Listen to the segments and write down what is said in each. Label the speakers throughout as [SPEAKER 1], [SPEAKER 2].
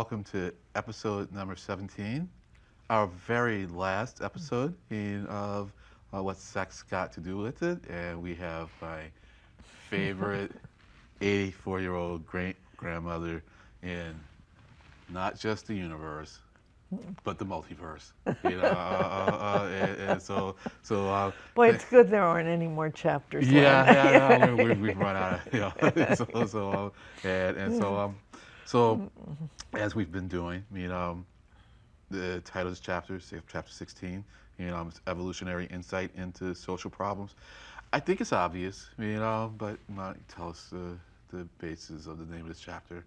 [SPEAKER 1] welcome to episode number 17, our very last episode of What Sex Got to Do with It. And we have my favorite 84-year-old great grandmother in not just the universe, but the multiverse. And
[SPEAKER 2] Boy, it's good there aren't any more chapters.
[SPEAKER 1] we've run out of, so as we've been doing, the title of this chapter, say chapter 16, it's evolutionary insight into social problems. I think it's obvious, but tell us the basis of the name of this chapter.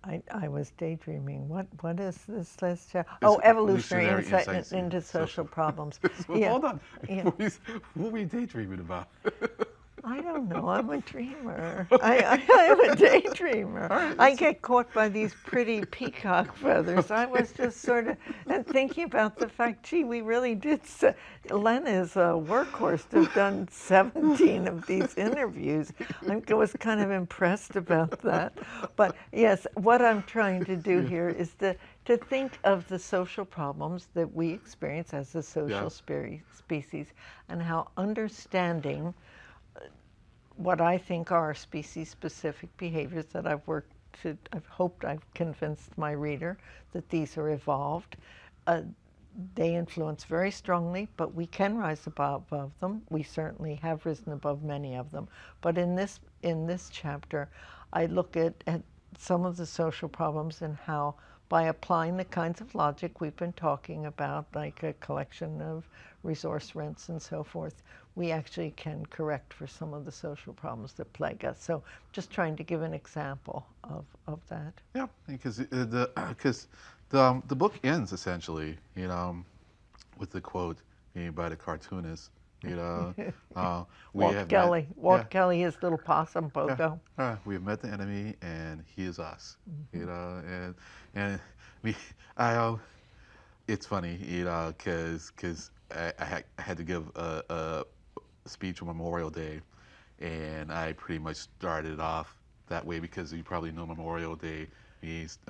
[SPEAKER 2] I was daydreaming. What is this last chapter? Oh, evolutionary insight into social problems.
[SPEAKER 1] Well, hold on. Yeah. What were you daydreaming about?
[SPEAKER 2] I don't know. I'm a dreamer. I'm a daydreamer. Right. I get caught by these pretty peacock feathers. I was just sort of thinking about the fact, gee, we really did. Len is a workhorse to have done 17 of these interviews. I was kind of impressed about that. But yes, what I'm trying to do here is to think of the social problems that we experience as a social species and how understanding what I think are species-specific behaviors that I've hoped I've convinced my reader that these are evolved. They influence very strongly, but we can rise above them. We certainly have risen above many of them. But in this chapter, I look at some of the social problems and how, by applying the kinds of logic we've been talking about, like a collection of resource rents and so forth, we actually can correct for some of the social problems that plague us. So just trying to give an example of that.
[SPEAKER 1] Yeah, because the book ends essentially, with the quote by the cartoonist.
[SPEAKER 2] Walt Kelly, his little possum, Pogo.
[SPEAKER 1] We have met the enemy, and he is us. And it's funny, because I had to give a speech on Memorial Day, and I pretty much started off that way because you probably know Memorial Day means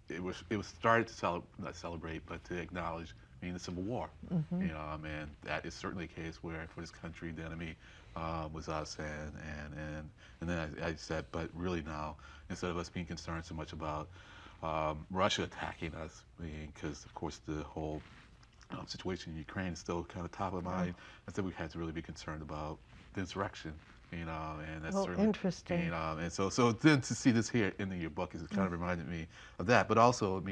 [SPEAKER 1] it was started to not celebrate, but to acknowledge the Civil War. And that is certainly a case where for this country the enemy was us, and then I said, but really now, instead of us being concerned so much about Russia attacking us, because of course the whole situation in Ukraine is still kind of top of mind. I said we had to really be concerned about the insurrection, and that's certainly
[SPEAKER 2] interesting.
[SPEAKER 1] And so then to see this here in your book is kind of reminded me of that. But also,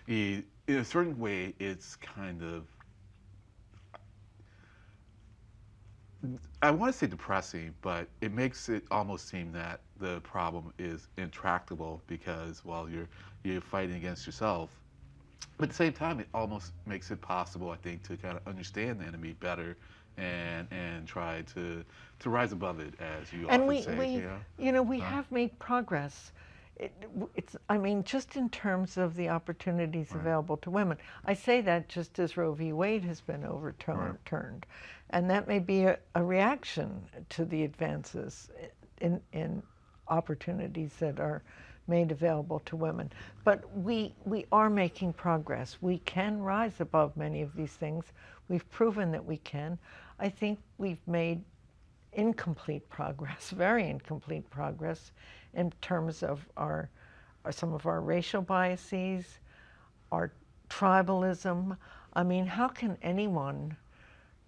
[SPEAKER 1] in a certain way, it's kind of, I want to say depressing, but it makes it almost seem that the problem is intractable because while you're fighting against yourself. But at the same time, it almost makes it possible, I think, to kind of understand the enemy better and try to rise above it, as you often say.
[SPEAKER 2] We have made progress. Just in terms of the opportunities available to women. I say that just as Roe v. Wade has been overturned. And that may be a reaction to the advances in opportunities that are made available to women. But we are making progress. We can rise above many of these things. We've proven that we can. I think we've made incomplete progress, very incomplete progress, in terms of some of our racial biases, our tribalism. How can anyone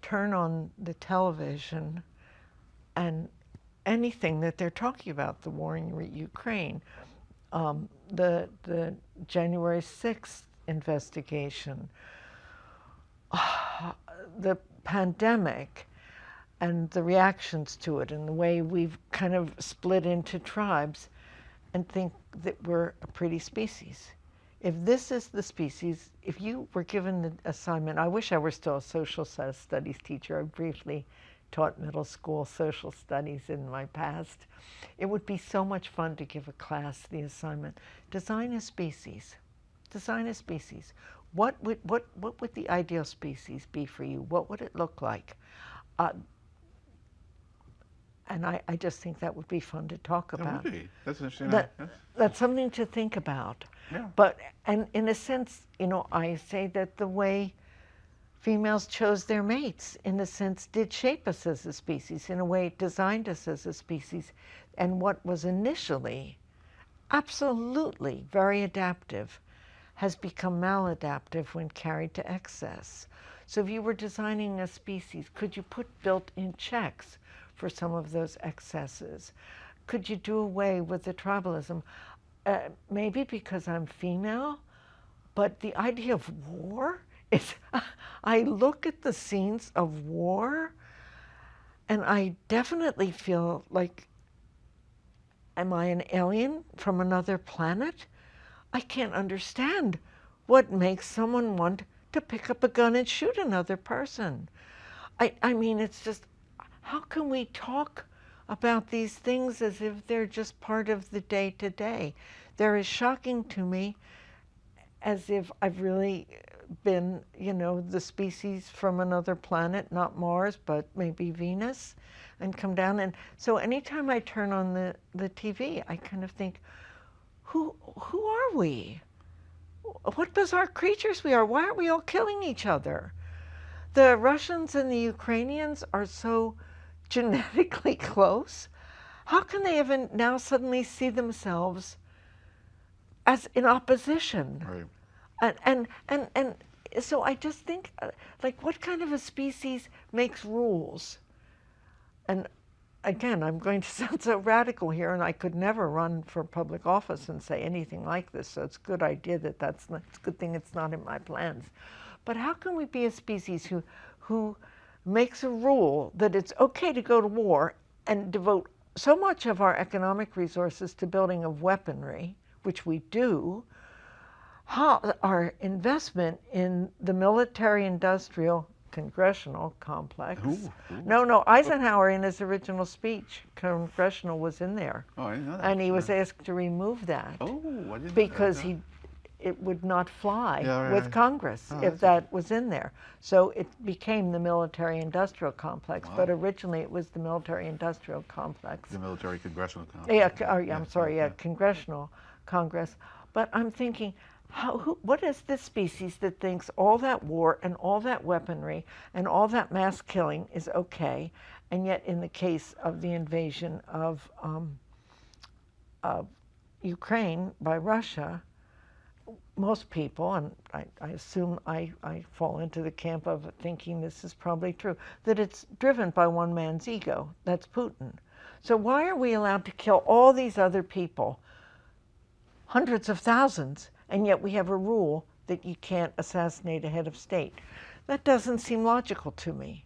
[SPEAKER 2] turn on the television and anything that they're talking about, the war in Ukraine, the January 6th investigation, the pandemic and the reactions to it and the way we've kind of split into tribes, and think that we're a pretty species. If this is the species, if you were given the assignment, I wish I were still a social studies teacher. I briefly taught middle school social studies in my past. It would be so much fun to give a class the assignment, design a species. Design a species. What would the ideal species be for you? What would it look like? and I just think that would be fun to talk
[SPEAKER 1] That
[SPEAKER 2] about.
[SPEAKER 1] would be. That's interesting.
[SPEAKER 2] That's something to think about.
[SPEAKER 1] Yeah.
[SPEAKER 2] But, and in a sense, you know, I say that the way females chose their mates, in a sense, did shape us as a species. In a way, it designed us as a species. And what was initially absolutely very adaptive has become maladaptive when carried to excess. So if you were designing a species, could you put built-in checks for some of those excesses? Could you do away with the tribalism? Maybe because I'm female, but the idea of war is, I look at the scenes of war and I definitely feel like, am I an alien from another planet? I can't understand what makes someone want to pick up a gun and shoot another person. I mean, it's just, how can we talk about these things as if they're just part of the day-to-day? They're as shocking to me as if I've really been, you know, the species from another planet, not Mars, but maybe Venus, and come down. And so anytime I turn on the TV, I kind of think, who are we? What bizarre creatures we are. Why aren't we all killing each other? The Russians and the Ukrainians are so genetically close. How can they even now suddenly see themselves as in opposition?
[SPEAKER 1] Right.
[SPEAKER 2] And so I just think, like, what kind of a species makes rules? And again, I'm going to sound so radical here, and I could never run for public office and say anything like this, so it's a good idea that it's a good thing it's not in my plans. But how can we be a species who makes a rule that it's okay to go to war and devote so much of our economic resources to building of weaponry, which we do, how our investment in the military-industrial congressional complex.
[SPEAKER 1] Ooh.
[SPEAKER 2] No, Eisenhower in his original speech, congressional was in there.
[SPEAKER 1] Oh, I didn't know that.
[SPEAKER 2] And he was asked to remove that.
[SPEAKER 1] Oh, I didn't know
[SPEAKER 2] because
[SPEAKER 1] that.
[SPEAKER 2] it would not fly
[SPEAKER 1] Yeah,
[SPEAKER 2] with
[SPEAKER 1] right.
[SPEAKER 2] Congress
[SPEAKER 1] Oh,
[SPEAKER 2] if that was in there. So it became the military-industrial complex,
[SPEAKER 1] Wow.
[SPEAKER 2] but originally it was the military-industrial complex.
[SPEAKER 1] The military congressional complex.
[SPEAKER 2] Congressional Congress. But I'm thinking, what is this species that thinks all that war and all that weaponry and all that mass killing is okay, and yet in the case of the invasion of Ukraine by Russia, most people, and I assume I fall into the camp of thinking this is probably true, that it's driven by one man's ego. That's Putin. So why are we allowed to kill all these other people, hundreds of thousands, and yet we have a rule that you can't assassinate a head of state? That doesn't seem logical to me.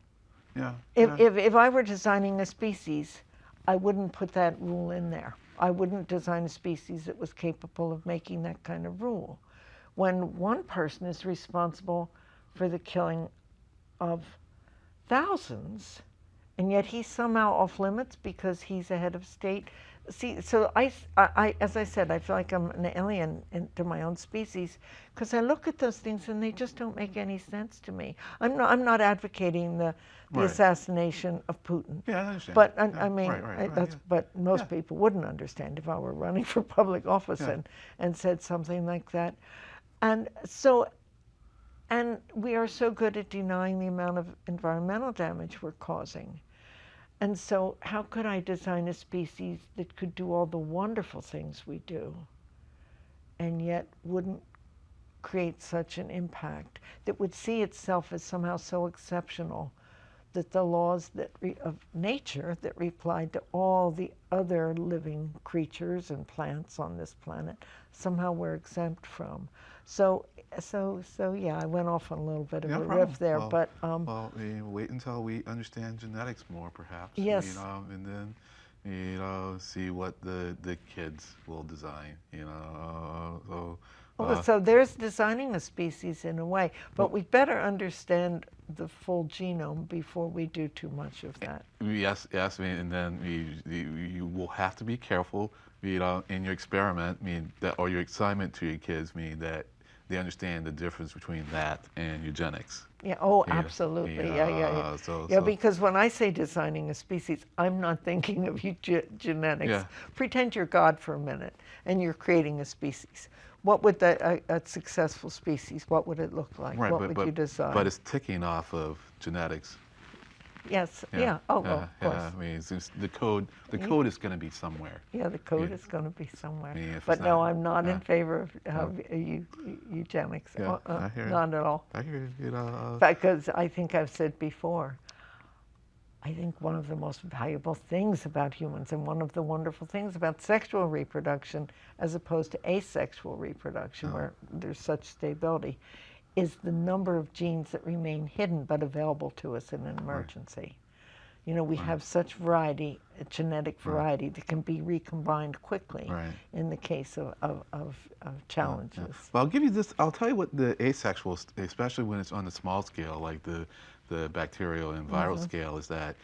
[SPEAKER 1] Yeah.
[SPEAKER 2] If I were designing a species, I wouldn't put that rule in there. I wouldn't design a species that was capable of making that kind of rule. When one person is responsible for the killing of thousands, and yet he's somehow off limits because he's a head of state. See, so I, as I said, I feel like I'm an alien to my own species because I look at those things and they just don't make any sense to me. I'm not advocating the
[SPEAKER 1] Right.
[SPEAKER 2] assassination of Putin.
[SPEAKER 1] Yeah, I understand.
[SPEAKER 2] But
[SPEAKER 1] Yeah.
[SPEAKER 2] I mean,
[SPEAKER 1] Right,
[SPEAKER 2] that's,
[SPEAKER 1] yeah.
[SPEAKER 2] but most
[SPEAKER 1] Yeah.
[SPEAKER 2] people wouldn't understand if I were running for public office
[SPEAKER 1] Yeah.
[SPEAKER 2] and said something like that. And so, and we are so good at denying the amount of environmental damage we're causing. And so how could I design a species that could do all the wonderful things we do and yet wouldn't create such an impact, that would see itself as somehow so exceptional that the laws of nature that applied to all the other living creatures and plants on this planet somehow we're exempt from. So yeah, I went off on a little bit of
[SPEAKER 1] No
[SPEAKER 2] a
[SPEAKER 1] problem.
[SPEAKER 2] riff there,
[SPEAKER 1] Well,
[SPEAKER 2] but
[SPEAKER 1] well, wait until we understand genetics more, perhaps.
[SPEAKER 2] Yes.
[SPEAKER 1] And then see what the kids will design.
[SPEAKER 2] So there's designing a species in a way, but we better understand the full genome before we do too much of that.
[SPEAKER 1] Yes, and then you will have to be careful, in your experiment, or your assignment to your kids, that they understand the difference between that and eugenics.
[SPEAKER 2] Yeah, oh,
[SPEAKER 1] Yeah,
[SPEAKER 2] absolutely.
[SPEAKER 1] yeah.
[SPEAKER 2] Yeah, because when I say designing a species, I'm not thinking of eugenics.
[SPEAKER 1] Yeah.
[SPEAKER 2] Pretend you're God for a minute and you're creating a species. What would a successful species, what would it look like?
[SPEAKER 1] Right,
[SPEAKER 2] What would you
[SPEAKER 1] but
[SPEAKER 2] design?
[SPEAKER 1] it's ticking off of genetics.
[SPEAKER 2] Yes,
[SPEAKER 1] Yeah,
[SPEAKER 2] yeah, oh, well,
[SPEAKER 1] yeah,
[SPEAKER 2] of course.
[SPEAKER 1] yeah. I mean, the code is going to be somewhere.
[SPEAKER 2] Yeah, the code
[SPEAKER 1] Yeah.
[SPEAKER 2] is going to be somewhere.
[SPEAKER 1] I mean, if it's
[SPEAKER 2] But no,
[SPEAKER 1] not,
[SPEAKER 2] I'm not in favor
[SPEAKER 1] no.
[SPEAKER 2] of eugenics.
[SPEAKER 1] Yeah, I hear it.
[SPEAKER 2] Not at all.
[SPEAKER 1] I hear it.
[SPEAKER 2] Because I think I've said before, I think one of the most valuable things about humans and one of the wonderful things about sexual reproduction as opposed to asexual reproduction where there's such stability is the number of genes that remain hidden but available to us in an emergency. You know, we have such variety, genetic variety that can be recombined quickly in the case of challenges.
[SPEAKER 1] Well, I'll give you this. I'll tell you what the asexual, especially when it's on the small scale, like the bacterial and viral scale, is that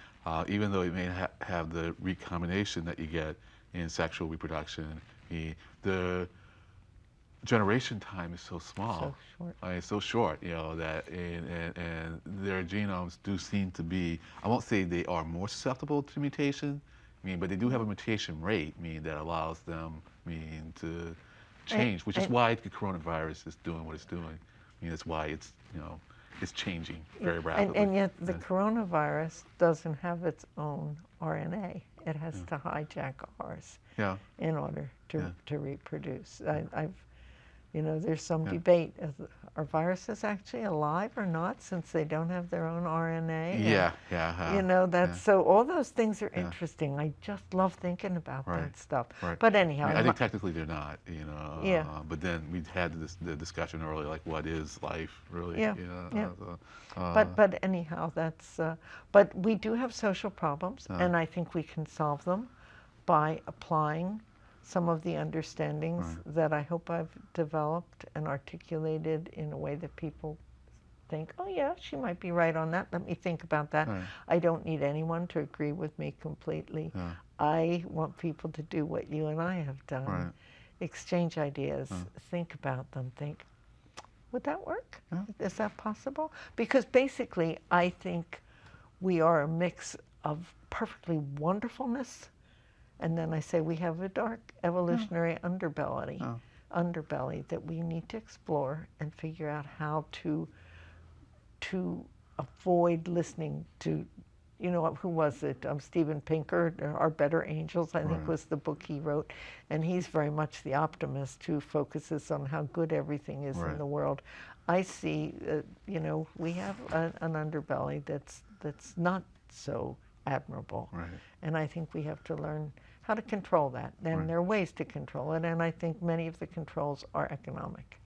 [SPEAKER 1] even though it may have the recombination that you get in sexual reproduction, the generation time is so small.
[SPEAKER 2] So short.
[SPEAKER 1] It's so short, you know, that and their genomes do seem to be, I won't say they are more susceptible to mutation, I mean, but they do have a mutation rate, I mean, that allows them, I mean, to change, which is why the coronavirus is doing what it's doing. I mean, that's why it's, you know, it's changing very rapidly.
[SPEAKER 2] And yet the coronavirus doesn't have its own RNA. It has to hijack ours in order to reproduce. You know, there's some debate. Are viruses actually alive or not since they don't have their own RNA?
[SPEAKER 1] Yeah.
[SPEAKER 2] You know, that's so all those things are interesting. I just love thinking about that stuff. But anyhow.
[SPEAKER 1] I think technically they're not, you know. But then we had the discussion earlier, like what is life really?
[SPEAKER 2] Yeah.
[SPEAKER 1] So,
[SPEAKER 2] but anyhow, that's, but we do have social problems and I think we can solve them by applying some of the understandings that I hope I've developed and articulated in a way that people think, oh yeah, she might be right on that. Let me think about that. I don't need anyone to agree with me completely. I want people to do what you and I have done. Exchange ideas, think about them, think, would that work? Is that possible? Because basically, I think we are a mix of perfectly wonderfulness. And then I say we have a dark evolutionary underbelly that we need to explore and figure out how to avoid listening to, you know, who was it? Steven Pinker, Our Better Angels, I think was the book he wrote. And he's very much the optimist who focuses on how good everything is in the world. I see, you know, we have an underbelly that's not so admirable. And I think we have to learn how to control that. And there are ways to control it, and I think many of the controls are economic.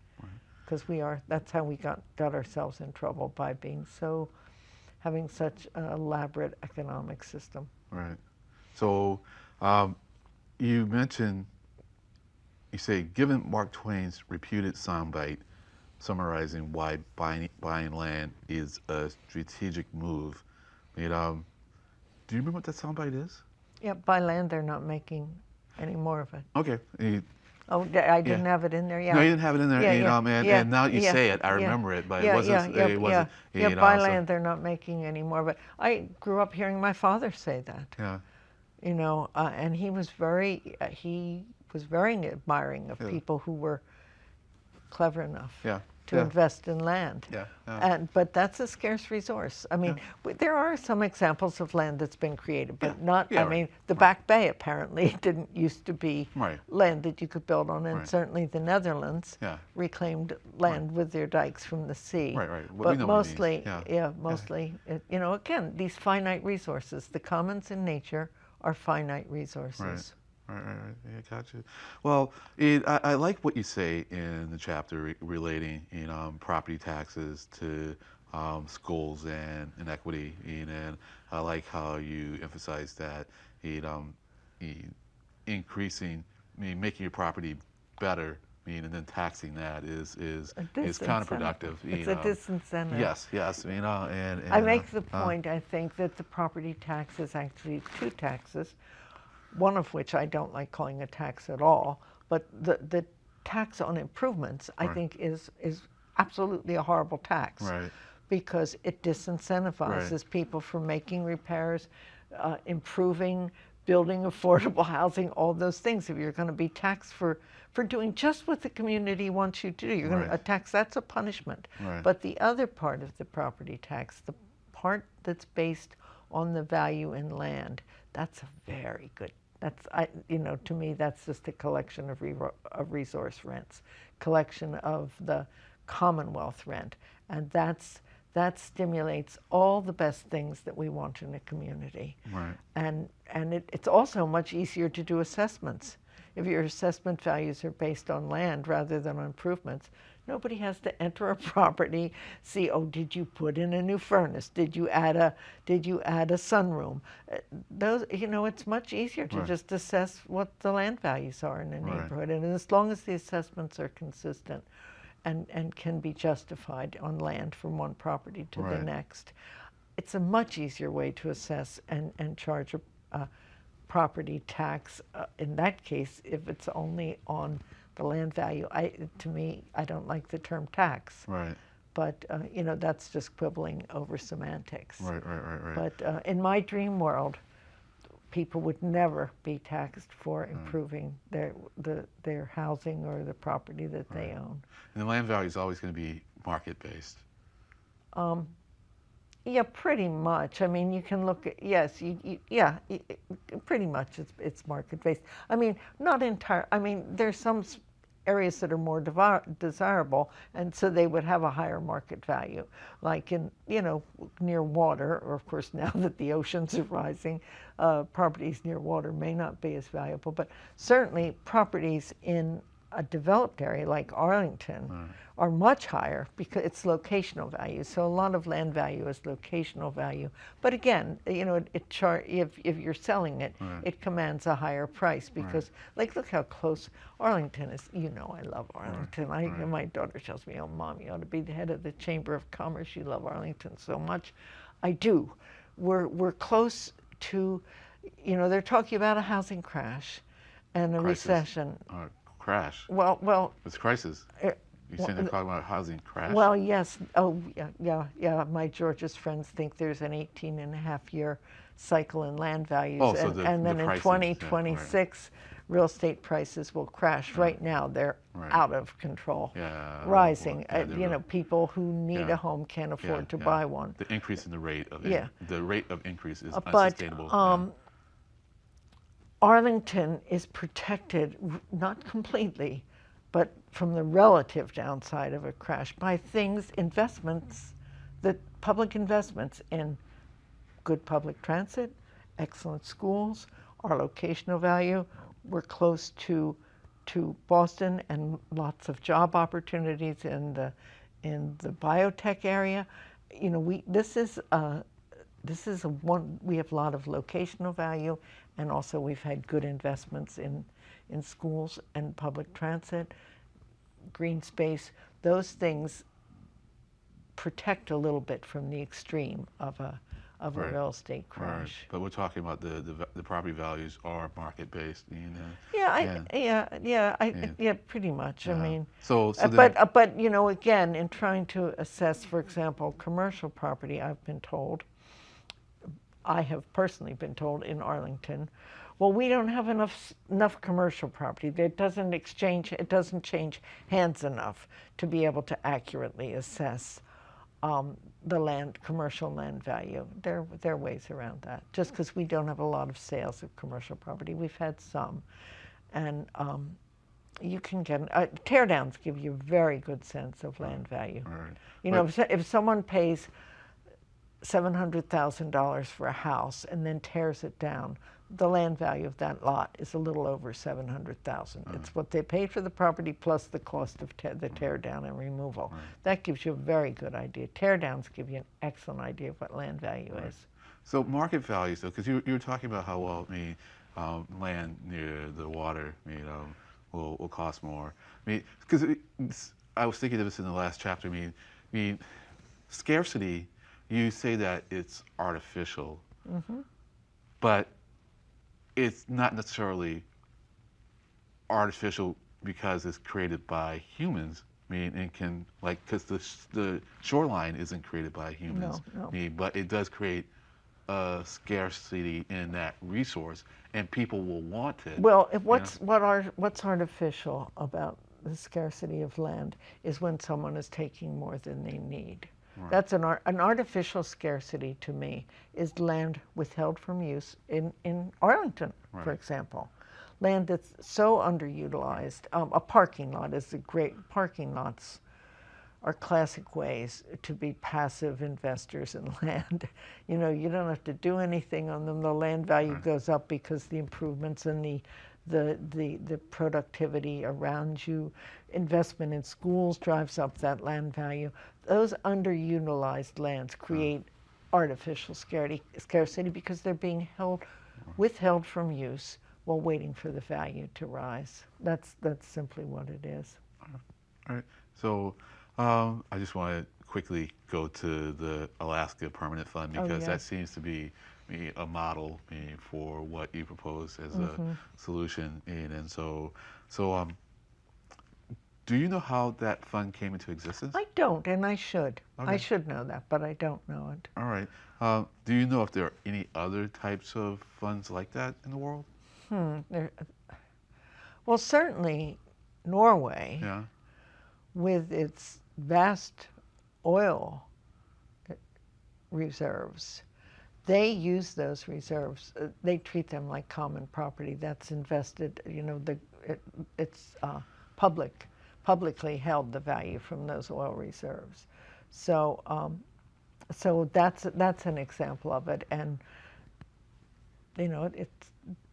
[SPEAKER 2] Because that's how we got ourselves in trouble, by being having such an elaborate economic system.
[SPEAKER 1] Right. So you mentioned, you say, given Mark Twain's reputed soundbite summarizing why buying land is a strategic move, do you remember what that soundbite is?
[SPEAKER 2] Yeah, by land, they're not making any more of it.
[SPEAKER 1] Okay.
[SPEAKER 2] Oh, I didn't have it in there. Yeah.
[SPEAKER 1] No, you didn't have it in there. And now you say it, I remember it, but it wasn't.
[SPEAKER 2] By land, they're not making any more. But I grew up hearing my father say that.
[SPEAKER 1] Yeah.
[SPEAKER 2] You know, and he was very admiring of people who were clever enough to invest in land. But that's a scarce resource. I mean, there are some examples of land that's been created, but not, I mean, the Back Bay apparently didn't used to be land that you could build on, and certainly the Netherlands reclaimed land with their dikes from the sea. But mostly, you know, again, these finite resources, the commons in nature are finite resources.
[SPEAKER 1] Right. Yeah, gotcha. Well, I like what you say in the chapter relating, you know, property taxes to schools and inequity, and I like how you emphasize that increasing, making your property better, and then taxing that is counterproductive.
[SPEAKER 2] It's a disincentive.
[SPEAKER 1] Yes, you know, and
[SPEAKER 2] I make the point, I think, that the property tax is actually two taxes, one of which I don't like calling a tax at all, but the tax on improvements, I
[SPEAKER 1] Right.
[SPEAKER 2] think, is absolutely a horrible tax.
[SPEAKER 1] Right.
[SPEAKER 2] Because it disincentivizes
[SPEAKER 1] Right.
[SPEAKER 2] people from making repairs, improving, building affordable housing, all those things. If you're going to be taxed for doing just what the community wants you to do, you're going
[SPEAKER 1] Right.
[SPEAKER 2] to tax, that's a punishment.
[SPEAKER 1] Right.
[SPEAKER 2] But the other part of the property tax, the part that's based on the value in land, that's a very good, to me, that's just a collection of resource rents, collection of the Commonwealth rent. And that stimulates all the best things that we want in a community.
[SPEAKER 1] Right.
[SPEAKER 2] And it's also much easier to do assessments. If your assessment values are based on land rather than on improvements, nobody has to enter a property, see, oh, did you put in a new furnace? Did you add a sunroom? Those, it's much easier to
[SPEAKER 1] Right.
[SPEAKER 2] just assess what the land values are in a
[SPEAKER 1] Right.
[SPEAKER 2] neighborhood. And as long as the assessments are consistent, and can be justified on land from one property to the
[SPEAKER 1] Right.
[SPEAKER 2] next. It's a much easier way to assess and charge a property tax. In that case, if it's only on the land value, to me, I don't like the term tax.
[SPEAKER 1] Right.
[SPEAKER 2] But that's just quibbling over semantics.
[SPEAKER 1] Right. Right. Right. Right.
[SPEAKER 2] But in my dream world, people would never be taxed for improving their housing or the property that they own.
[SPEAKER 1] And the land value is always going to be market based.
[SPEAKER 2] Yeah, pretty much. I mean, you can look at, yes, pretty much it's market based. I mean, not entire. I mean, there's some areas that are more desirable, and so they would have a higher market value, like in near water, or of course now that the oceans are rising, properties near water may not be as valuable, but certainly properties in a developed area like Arlington are much higher because it's locational value. So a lot of land value is locational value. But again, if you're selling it, it commands a higher price because, like, look how close Arlington is. I love Arlington. My daughter tells me, "Oh, Mom, you ought to be the head of the Chamber of Commerce. You love Arlington so much." I do. We're close to, they're talking about a housing crash and a recession.
[SPEAKER 1] Crash.
[SPEAKER 2] Well,
[SPEAKER 1] It's crisis. You're saying they're talking about housing crash?
[SPEAKER 2] Well, yes. Oh, yeah. My Georgia's friends think there's an 18-and-a-half-year cycle in land values,
[SPEAKER 1] Oh, so
[SPEAKER 2] and then in
[SPEAKER 1] prices,
[SPEAKER 2] 2026, real estate prices will crash. Right now, they're out of control, rising. People who need a home can't afford to buy one.
[SPEAKER 1] The increase in the rate of the rate of increase is
[SPEAKER 2] But
[SPEAKER 1] unsustainable.
[SPEAKER 2] Arlington is protected, not completely, but from the relative downside of a crash by investments, public investments in good public transit, excellent schools, our locational value. We're close to Boston and lots of job opportunities in the biotech area. This is we have a lot of locational value, and also we've had good investments in schools and public transit, green space. Those things protect a little bit from the extreme of a real estate crash.
[SPEAKER 1] Right. But we're talking about the property values are market based.
[SPEAKER 2] Yeah, pretty much.
[SPEAKER 1] Yeah.
[SPEAKER 2] I mean,
[SPEAKER 1] but
[SPEAKER 2] again, in trying to assess, for example, commercial property, I have personally been told in Arlington, well, we don't have enough commercial property. It doesn't change hands enough to be able to accurately assess the commercial land value. There are ways around that. Just because we don't have a lot of sales of commercial property, we've had some, and you can get tear downs give you a very good sense of land value.
[SPEAKER 1] Right.
[SPEAKER 2] If someone pays $700,000 for a house and then tears it down, the land value of that lot is a little over $700,000. It's what they paid for the property plus the cost of the tear down and removal. That gives you a very good idea. Tear downs give you an excellent idea of what land value is.
[SPEAKER 1] So market values, though, because you were talking about how land near the water, will cost more. Because I was thinking of this in the last chapter. Scarcity. You say that it's artificial, but it's not necessarily artificial because it's created by humans, I mean, it can, like, because the shoreline isn't created by humans,
[SPEAKER 2] No, no.
[SPEAKER 1] I mean, but it does create a scarcity in that resource, and people will want it.
[SPEAKER 2] Well,
[SPEAKER 1] You know?
[SPEAKER 2] what's artificial about the scarcity of land is when someone is taking more than they need.
[SPEAKER 1] Right.
[SPEAKER 2] That's an artificial scarcity to me is land withheld from use in Arlington,
[SPEAKER 1] Right.
[SPEAKER 2] for example. Land that's so underutilized. A parking lot is a great, parking lots are classic ways to be passive investors in land. You know, you don't have to do anything on them. The land value
[SPEAKER 1] Right.
[SPEAKER 2] goes up because the improvements and the productivity around you. Investment in schools drives up that land value. Those underutilized lands create artificial scarcity because they're being withheld from use while waiting for the value to rise. That's simply what it is.
[SPEAKER 1] All right. So I just want to quickly go to the Alaska Permanent Fund because that seems to be a model for what you propose as a solution. And so do you know how that fund came into existence?
[SPEAKER 2] I don't, and I should.
[SPEAKER 1] Okay.
[SPEAKER 2] I should know that, but I don't know it.
[SPEAKER 1] All right. Do you know if there are any other types of funds like that in the world?
[SPEAKER 2] Well, certainly Norway,
[SPEAKER 1] Yeah.
[SPEAKER 2] with its vast oil reserves, they use those reserves. They treat them like common property that's invested. You know, it's publicly held, the value from those oil reserves. So, so that's an example of it, and you know,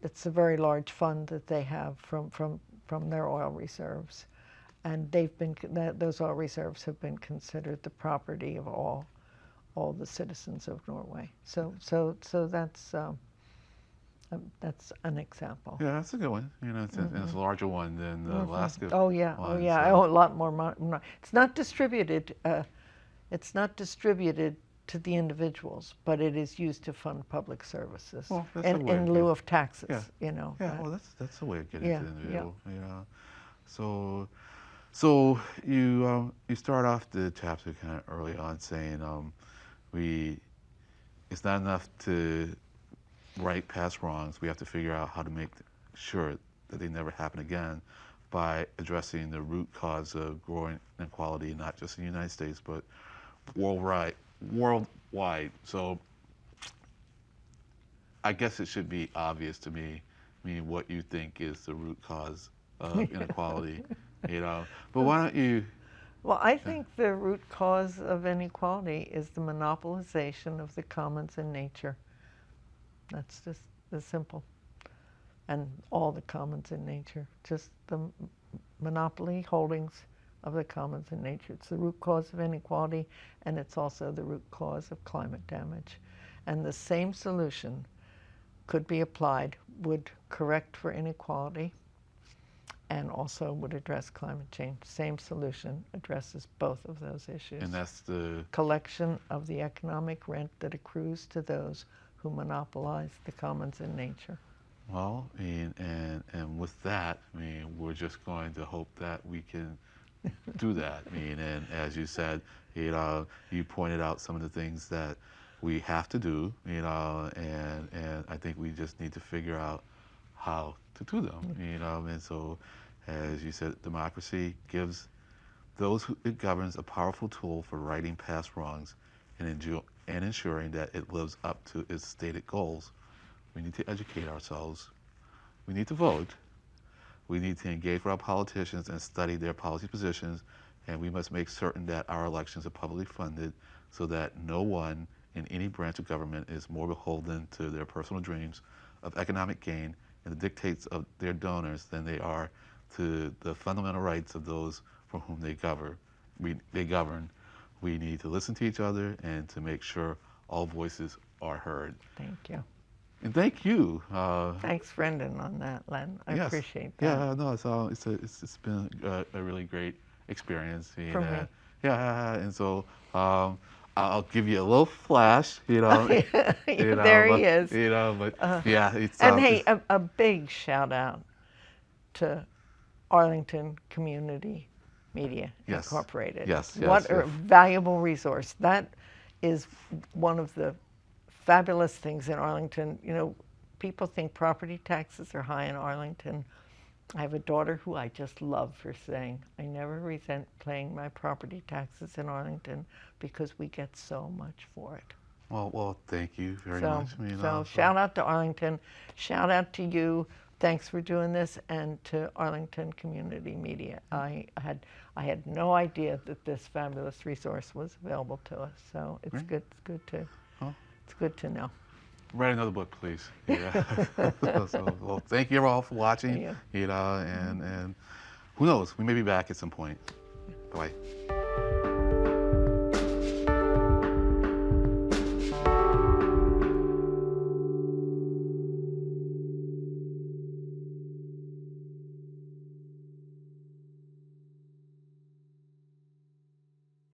[SPEAKER 2] it's a very large fund that they have from their oil reserves, and those oil reserves have been considered the property of all the citizens of Norway. So that's an example.
[SPEAKER 1] Yeah, that's a good one. You know, it's a larger one than the Alaska.
[SPEAKER 2] Oh yeah,
[SPEAKER 1] one,
[SPEAKER 2] a
[SPEAKER 1] so.
[SPEAKER 2] lot more. It's not distributed. It's not distributed to the individuals, but it is used to fund public services,
[SPEAKER 1] Well, that's
[SPEAKER 2] and
[SPEAKER 1] a way
[SPEAKER 2] in
[SPEAKER 1] of
[SPEAKER 2] lieu of taxes.
[SPEAKER 1] Yeah.
[SPEAKER 2] You know.
[SPEAKER 1] Yeah, well, that's a way of getting
[SPEAKER 2] yeah,
[SPEAKER 1] to the individual.
[SPEAKER 2] yeah.
[SPEAKER 1] You know, so you start off the chapter kind of early on saying it's not enough to right past wrongs. We have to figure out how to make sure that they never happen again by addressing the root cause of growing inequality, not just in the United States, but worldwide. So I guess it should be obvious to me, what you think is the root cause of inequality, you know. But why don't you?
[SPEAKER 2] Well, I think the root cause of inequality is the monopolization of the commons in nature. That's just the simple. And all the commons in nature, just the monopoly holdings of the commons in nature. It's the root cause of inequality, and it's also the root cause of climate damage. And the same solution could be applied, would correct for inequality, and also would address climate change. Same solution addresses both of those issues.
[SPEAKER 1] And that's the
[SPEAKER 2] collection of the economic rent that accrues to those who monopolize the commons in nature.
[SPEAKER 1] well, and with that, we're just going to hope that we can do that. And as you said, you pointed out some of the things that we have to do, and I think we just need to figure out how to do them, and so, as you said, democracy gives those who it governs a powerful tool for righting past wrongs and ensuring that it lives up to its stated goals. We need to educate ourselves. We need to vote. We need to engage with our politicians and study their policy positions, and we must make certain that our elections are publicly funded so that no one in any branch of government is more beholden to their personal dreams of economic gain and the dictates of their donors than they are to the fundamental rights of those for whom they govern. We need to listen to each other and to make sure all voices are heard.
[SPEAKER 2] Thank you.
[SPEAKER 1] And thank you.
[SPEAKER 2] Thanks, Brendan, on that, Len. I
[SPEAKER 1] yes.
[SPEAKER 2] appreciate that.
[SPEAKER 1] Yeah, no, it's been a really great experience.
[SPEAKER 2] For me.
[SPEAKER 1] Yeah, and so I'll give you a little flash,
[SPEAKER 2] There he is.
[SPEAKER 1] But yeah, it's
[SPEAKER 2] And hey, a big shout out to Arlington Community Media
[SPEAKER 1] Yes.
[SPEAKER 2] Incorporated.
[SPEAKER 1] Yes,
[SPEAKER 2] What
[SPEAKER 1] yes,
[SPEAKER 2] a
[SPEAKER 1] yes.
[SPEAKER 2] valuable resource. That is one of the fabulous things in Arlington. You know, people think property taxes are high in Arlington. I have a daughter who I just love for saying, I never resent paying my property taxes in Arlington because we get so much for it.
[SPEAKER 1] Well, thank you very
[SPEAKER 2] So,
[SPEAKER 1] much. I mean,
[SPEAKER 2] so shout out to Arlington, shout out to you. Thanks for doing this, and to Arlington Community Media. I had no idea that this fabulous resource was available to us. So it's
[SPEAKER 1] Great.
[SPEAKER 2] good.
[SPEAKER 1] Well,
[SPEAKER 2] It's good to know.
[SPEAKER 1] write another book, please. Yeah. So, well, thank you all for watching.
[SPEAKER 2] Yeah.
[SPEAKER 1] And who knows? We may be back at some point. Bye.